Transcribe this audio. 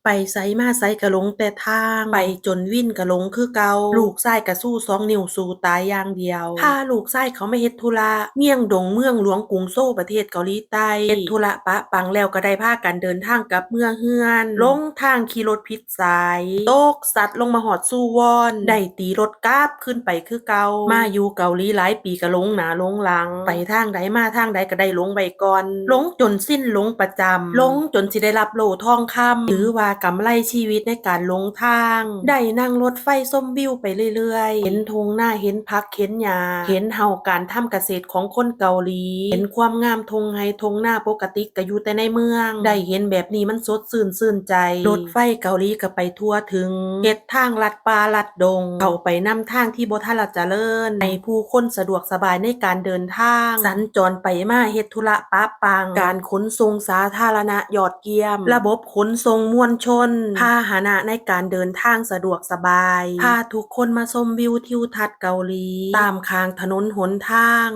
ไปไสมาไสก็หลงแต่ทาง ไปจนวินก็หลงคือเก่า ลูกชายก็สู้2นิ้วสู้ตายอย่างเดียว พาลูกชายเขามาเฮ็ดธุระเมียงดงเมืองหลวงกรุงโซลประเทศเกาหลีใต้ เฮ็ดธุระปะปังแล้วก็ได้พากันเดินทางกลับเมืองเรือน ลงทางขี่รถผิดสาย ตกสัตว์ลงมาฮอดซูวอน ได้ตีรถกลับขึ้นไปคือเก่า มาอยู่เกาหลีหลายปีก็หลงหน้าหลงหลัง ไปทางใดมาทางใดก็ได้หลงไว้ก่อน หลงจนสิ้นหลงประจำ หลงจนสิได้รับโล่ทองคำ ถือว่ากำไรชีวิตในการหลงทาง ได้นั่งรถไฟชมวิวไปเรื่อยๆ เห็นทุ่งนาเห็นผักเห็นหญ้า เห็นเฮาการทำเกษตรของคนเกาหลี เห็นความงามทุ่งไร่ทุ่งนาปกติก็อยู่แต่ในเมือง ได้เห็นแบบนี้มันสดชื่นใจ รถไฟเกาหลีก็ไปทั่วถึง เฮ็ดทางลัดป่าลัดดง เข้าไปนำทางที่บ่ทันละเจริญ ให้ผู้คนสะดวกสบายในการเดินทาง สัญจรไปมาเฮ็ดธุระปะปัง การขนส่งสาธารณะยอดเยี่ยม ระบบขนส่งมวลชน พาหนะในการเดินทางสะดวกสบาย พาทุกคนมาชมวิวทิวทัศน์เกาหลี ตามข้างถนนหนทาง